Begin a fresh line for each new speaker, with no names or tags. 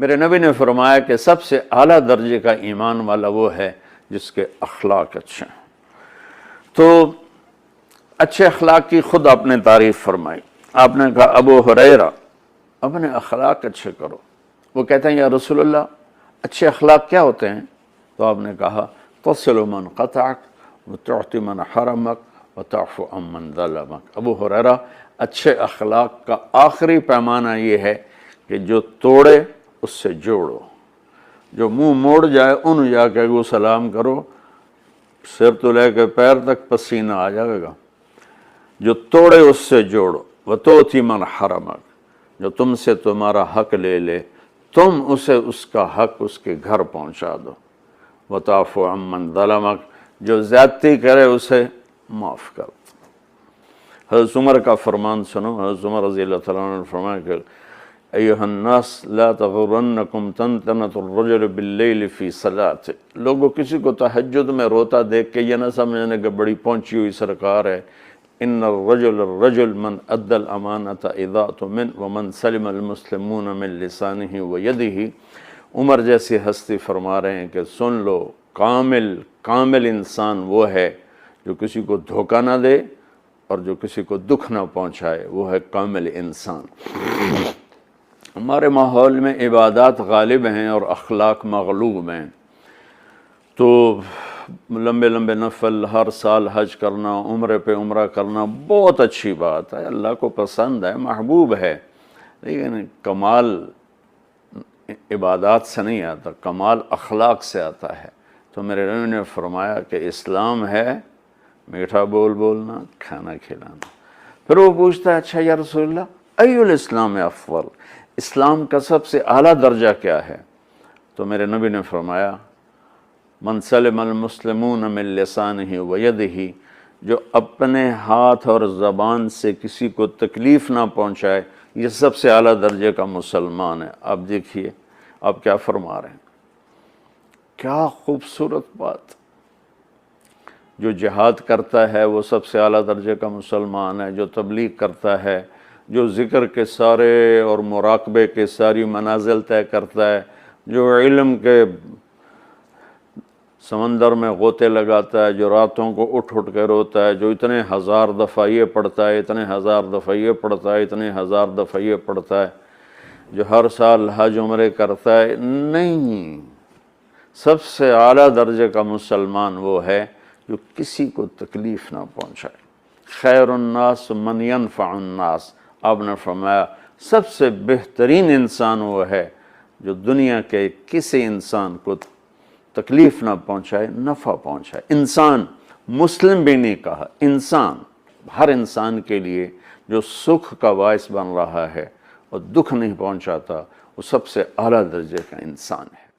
میرے نبی نے فرمایا کہ سب سے اعلیٰ درجے کا ایمان والا وہ ہے جس کے اخلاق اچھے ہیں۔ تو اچھے اخلاق کی خود آپ نے تعریف فرمائی۔ آپ نے کہا ابو ہریرہ اپنے اخلاق اچھے کرو۔ وہ کہتے ہیں یا رسول اللہ اچھے اخلاق کیا ہوتے ہیں؟ تو آپ نے کہا تصل من قطعک وتعطی من حرمک وتعفو عن من ظلمک۔ ابو ہریرہ اچھے اخلاق کا آخری پیمانہ یہ ہے کہ جو توڑے اس سے جوڑو، جو منہ موڑ جائے ان جا کے وہ سلام کرو، سر تو لے کے پیر تک پسینہ آ جائے گا۔ جو توڑے اس سے جوڑو، وتعطی من حرمک، جو تم سے تمہارا حق لے لے تم اسے اس کا حق اس کے گھر پہنچا دو، وتعفو عن من ظلمک، جو زیادتی کرے اسے معاف کر دو۔ حضرت عمر کا فرمان سنو۔ حضرت عمر رضی اللہ تعالیٰ عنہ نے فرمایا کہ ایھا الناس لا تغرنکم تنتنۃ الرجل باللیل فی صلاۃ، لوگوں کسی کو تہجد میں روتا دیکھ کے یہ نہ سمجھنے کہ بڑی پہنچی ہوئی سرکار ہے۔ ان الرجل من ادى الامانۃ اذا اؤتمن ومن سلم المسلمون من لسانہ ویدہ۔ عمر جیسی ہستی فرما رہے ہیں کہ سن لو، کامل انسان وہ ہے جو کسی کو دھوکہ نہ دے اور جو کسی کو دکھ نہ پہنچائے، وہ ہے کامل انسان۔ ہمارے ماحول میں عبادات غالب ہیں اور اخلاق مغلوب ہیں، تو لمبے لمبے نفل، ہر سال حج کرنا، عمرے پہ عمرہ کرنا بہت اچھی بات ہے، اللہ کو پسند ہے، محبوب ہے، لیکن کمال عبادات سے نہیں آتا، کمال اخلاق سے آتا ہے۔ تو میرے نبی نے فرمایا کہ اسلام ہے میٹھا بول بولنا، کھانا کھلانا۔ پھر وہ پوچھتا ہے اچھا یا رسول اللہ ای الاسلام افضل، اسلام کا سب سے اعلیٰ درجہ کیا ہے؟ تو میرے نبی نے فرمایا من سلم المسلمون من لسانہ ویدہ، جو اپنے ہاتھ اور زبان سے کسی کو تکلیف نہ پہنچائے، یہ سب سے اعلیٰ درجے کا مسلمان ہے۔ آپ دیکھیے آپ کیا فرما رہے ہیں، کیا خوبصورت بات۔ جو جہاد کرتا ہے وہ سب سے اعلیٰ درجے کا مسلمان ہے، جو تبلیغ کرتا ہے، جو ذکر کے سارے اور مراقبے کے ساری منازل طے کرتا ہے، جو علم کے سمندر میں غوطے لگاتا ہے، جو راتوں کو اٹھ کے روتا ہے، جو اتنے ہزار دفعہ یہ پڑھتا ہے، اتنے ہزار دفعہ یہ پڑھتا ہے، اتنے ہزار دفعہ یہ پڑھتا ہے، جو ہر سال حج عمرے کرتا ہے، نہیں، سب سے اعلیٰ درجے کا مسلمان وہ ہے جو کسی کو تکلیف نہ پہنچائے۔ خیر الناس من ینفع الناس، آپ نے فرمایا سب سے بہترین انسان وہ ہے جو دنیا کے کسی انسان کو تکلیف نہ پہنچائے، نفع پہنچائے۔ انسان، مسلم بھی نہیں کہا، انسان، ہر انسان کے لیے جو سکھ کا باعث بن رہا ہے اور دکھ نہیں پہنچاتا، وہ سب سے اعلیٰ درجے کا انسان ہے۔